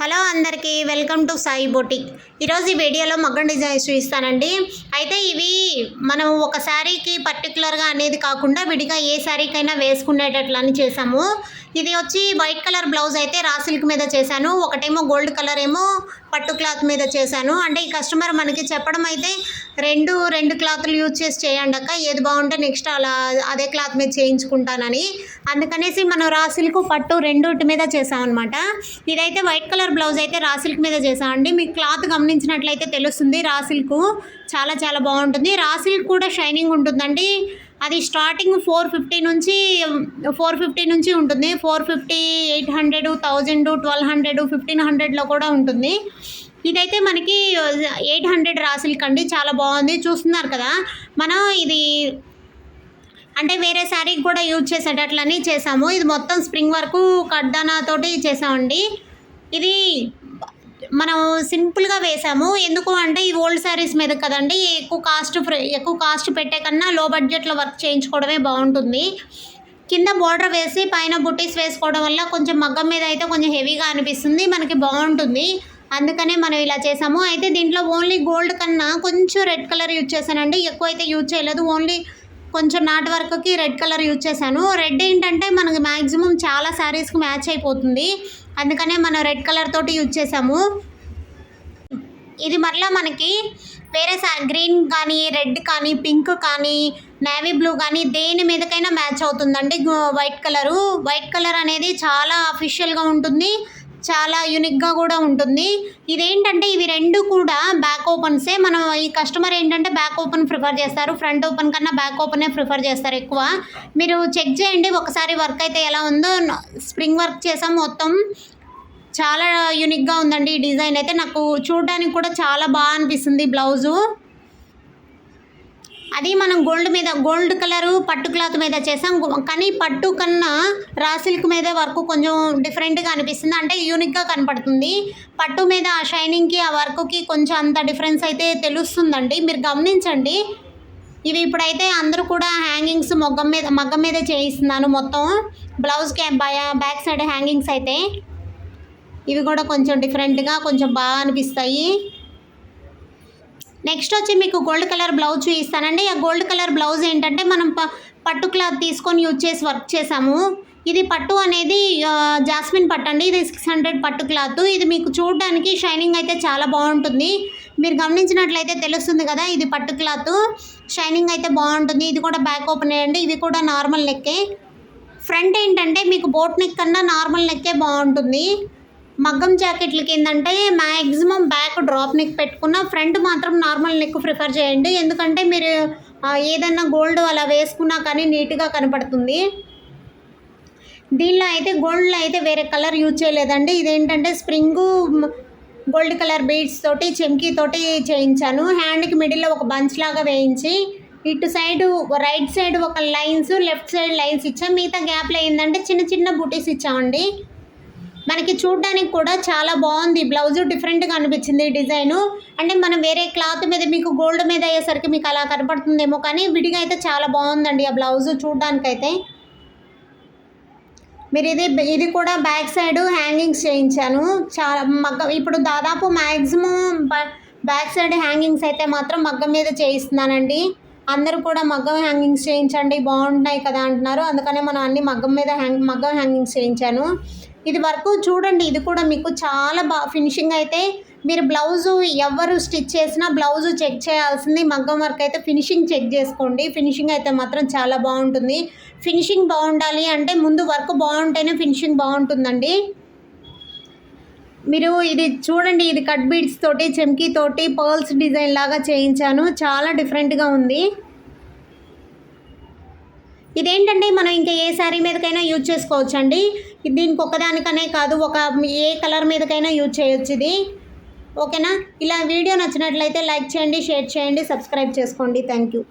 Hello అందరికీ welcome to Sai boutique. ఈరోజు ఈ వీడియోలో మగ్గం డిజైన్స్ చూపిస్తానండి. అయితే ఇవి మనం ఒక శారీకి పర్టికులర్గా అనేది కాకుండా విడిగా ఏ శారీకైనా వేసుకునేటట్లు అని చేసాము. ఇది వచ్చి వైట్ కలర్ బ్లౌజ్ అయితే రా సిల్క్ మీద చేశాను, ఒకటేమో గోల్డ్ కలర్ ఏమో పట్టు క్లాత్ మీద చేశాను. అంటే ఈ కస్టమర్ మనకి చెప్పడం అయితే రెండు క్లాత్లు యూజ్ చేసి చేయండి అక్క, ఏది బాగుంటే నెక్స్ట్ అలా అదే క్లాత్ మీద చేయించుకుంటానని. అందుకనేసి మనం రా సిల్క్ పట్టు రెండుటి మీద చేసామన్నమాట. ఇదైతే వైట్ కలర్ బ్లౌజ్ అయితే రా సిల్క్ మీద చేసామండి. మీకు క్లాత్ గమనించినట్లయితే తెలుస్తుంది, రా సిల్క్ చాలా చాలా బాగుంటుంది. రా సిల్క్ కూడా షైనింగ్ ఉంటుందండి. అది స్టార్టింగ్ 450 నుంచి ఉంటుంది. 450, 800, 1000, 1200, 1500లో కూడా ఉంటుంది. ఇదైతే మనకి 800 రా సిల్క్ అండి, చాలా బాగుంది. చూస్తున్నారు కదా, మనం ఇది అంటే వేరే శారీకి కూడా యూజ్ చేసేటట్లని చేసాము. ఇది మొత్తం స్ప్రింగ్ వరకు కడ్దానాతోటి చేసామండి. ఇది మనం సింపుల్గా వేసాము. ఎందుకు అంటే ఇది ఓల్డ్ శారీస్ మీద కదండి, ఎక్కువ కాస్ట్ పెట్టే కన్నా లో బడ్జెట్లో వర్క్ చేయించుకోవడమే బాగుంటుంది. కింద బోర్డర్ వేసి పైన బుటీస్ వేసుకోవడం వల్ల కొంచెం మగ్గం మీద అయితే కొంచెం హెవీగా అనిపిస్తుంది, మనకి బాగుంటుంది. అందుకనే మనం ఇలా చేసాము. అయితే దీంట్లో ఓన్లీ గోల్డ్ కన్నా కొంచెం రెడ్ కలర్ యూజ్ చేశానండి, ఎక్కువ అయితే యూజ్ చేయలేదు. ఓన్లీ కొంచెం నాట్ వర్క్కి రెడ్ కలర్ యూజ్ చేశాను. రెడ్ ఏంటంటే మనకి మ్యాక్సిమం చాలా శారీస్కి మ్యాచ్ అయిపోతుంది, అందుకనే మనం రెడ్ కలర్ తోటి యూజ్ చేసాము. ఇది మరలా మనకి వేరే గ్రీన్ కానీ, రెడ్ కానీ, పింక్ కానీ, నేవీ బ్లూ కానీ దేని మీదకైనా మ్యాచ్ అవుతుందండి. వైట్ కలర్ అనేది చాలా అఫీషియల్గా ఉంటుంది, చాలా యూనిక్గా కూడా ఉంటుంది. ఇదేంటంటే ఇవి రెండు కూడా బ్యాక్ ఓపెన్సే. మనం ఈ కస్టమర్ ఏంటంటే బ్యాక్ ఓపెన్ ప్రిఫర్ చేస్తారు, ఫ్రంట్ ఓపెన్ కన్నా బ్యాక్ ఓపెనే ప్రిఫర్ చేస్తారు ఎక్కువ. మీరు చెక్ చేయండి ఒకసారి వర్క్ అయితే ఎలా ఉందో. స్ప్రింగ్ వర్క్ చేసాం, మొత్తం చాలా యూనిక్గా ఉందండి ఈ డిజైన్ అయితే. నాకు చూడడానికి కూడా చాలా బాగా అనిపిస్తుంది బ్లౌజు. అది మనం గోల్డ్ కలరు పట్టు క్లాత్ మీద చేసాం, కానీ పట్టు కన్నా రా సిల్క్ మీద వర్క్ కొంచెం డిఫరెంట్గా అనిపిస్తుంది, అంటే యూనిక్గా కనపడుతుంది. పట్టు మీద ఆ షైనింగ్కి ఆ వర్క్కి కొంచెం అంత డిఫరెన్స్ అయితే తెలుస్తుందండి, మీరు గమనించండి. ఇవి ఇప్పుడైతే అందరూ కూడా హ్యాంగింగ్స్ మగ్గం మీద చేయిస్తున్నాను మొత్తం. బ్లౌజ్కి బ్యాక్ సైడ్ హ్యాంగింగ్స్ అయితే ఇవి కూడా కొంచెం డిఫరెంట్గా కొంచెం బాగా అనిపిస్తాయి. నెక్స్ట్ వచ్చి మీకు గోల్డ్ కలర్ బ్లౌజ్ చూపిస్తానండి. ఆ గోల్డ్ కలర్ బ్లౌజ్ ఏంటంటే మనం పట్టు క్లాత్ తీసుకొని యూజ్ చేసి వర్క్ చేసాము. ఇది పట్టు అనేది జాస్మిన్ పట్టు అండి, ఇది 600 పట్టు క్లాత్. ఇది మీకు చూడడానికి షైనింగ్ అయితే చాలా బాగుంటుంది, మీరు గమనించినట్లయితే తెలుస్తుంది కదా. ఇది పట్టు క్లాత్, షైనింగ్ అయితే బాగుంటుంది. ఇది కూడా బ్యాక్ ఓపెన్ అయ్యండి. ఇవి కూడా నార్మల్ నెక్కే. ఫ్రంట్ ఏంటంటే మీకు బోట్ నెక్ కన్నా నార్మల్ నెక్కే బాగుంటుంది. మగ్గం జాకెట్లకి ఏంటంటే మ్యాక్సిమం బ్యాక్ డ్రాప్ నెక్ పెట్టుకున్న, ఫ్రంట్ మాత్రం నార్మల్ నెక్ ప్రిఫర్ చేయండి. ఎందుకంటే మీరు ఏదన్నా గోల్డ్ అలా వేసుకున్నా కానీ నీట్గా కనపడుతుంది. దీనిలో అయితే గోల్డ్లో అయితే వేరే కలర్ యూజ్ చేయలేదండి. ఇదేంటంటే స్ప్రింగు గోల్డ్ కలర్ బీడ్స్ తోటి చెమ్కీ తోటి చేయించాను. హ్యాండ్కి మిడిల్లో ఒక బంచ్ లాగా వేయించి, ఇటు సైడు రైట్ సైడ్ ఒక లైన్స్, లెఫ్ట్ సైడ్ లైన్స్ ఇచ్చాం. మిగతా గ్యాప్లో ఏంటంటే చిన్న చిన్న బుటీస్ ఇచ్చామండి. మనకి చూడడానికి కూడా చాలా బాగుంది బ్లౌజు, డిఫరెంట్గా అనిపించింది ఈ డిజైను. అంటే మనం వేరే క్లాత్ మీద మీకు గోల్డ్ మీద అయ్యేసరికి మీకు అలా కనపడుతుందేమో, కానీ విడిగా అయితే చాలా బాగుందండి ఆ బ్లౌజు చూడడానికైతే. మీరు ఇది కూడా బ్యాక్ సైడ్ హ్యాంగింగ్స్ చేయించాను. చాలా ఇప్పుడు దాదాపు మ్యాక్సిమం బ్యాక్ సైడ్ హ్యాంగింగ్స్ అయితే మాత్రం మగ్గం మీద చేయిస్తున్నానండి. అందరూ కూడా మగ్గం హ్యాంగింగ్స్ చేయించండి బాగుంటున్నాయి కదా అంటున్నారు, అందుకనే మనం అన్ని మగ్గం హ్యాంగింగ్స్ చేయించాను. ఇది వరకు చూడండి, ఇది కూడా మీకు చాలా ఫినిషింగ్ అయితే. మీరు బ్లౌజు ఎవరు స్టిచ్ చేసినా బ్లౌజు చెక్ చేయాల్సింది మగ్గం వర్క్ అయితే ఫినిషింగ్ చెక్ చేసుకోండి. ఫినిషింగ్ అయితే మాత్రం చాలా బాగుంటుంది. ఫినిషింగ్ బాగుండాలి అంటే ముందు వర్క్ బాగుంటేనే ఫినిషింగ్ బాగుంటుందండి. మీరు ఇది చూడండి, ఇది కట్ బీడ్స్ తోటి చెమ్కీ తోటి పర్ల్స్ డిజైన్ లాగా చేయించాను, చాలా డిఫరెంట్గా ఉంది. ఇదేంటంటే మనం ఇంకా ఏ శారీ మీదకైనా యూజ్ చేసుకోవచ్చండి. దీనికి ఒక్కదానికనే కాదు, ఏ కలర్ మీదకైనా యూజ్ చేయొచ్చు ఇది. ఓకేనా? ఇలా వీడియో నచ్చినట్లయితే లైక్ చేయండి, షేర్ చేయండి, సబ్స్క్రైబ్ చేసుకోండి. Thank you.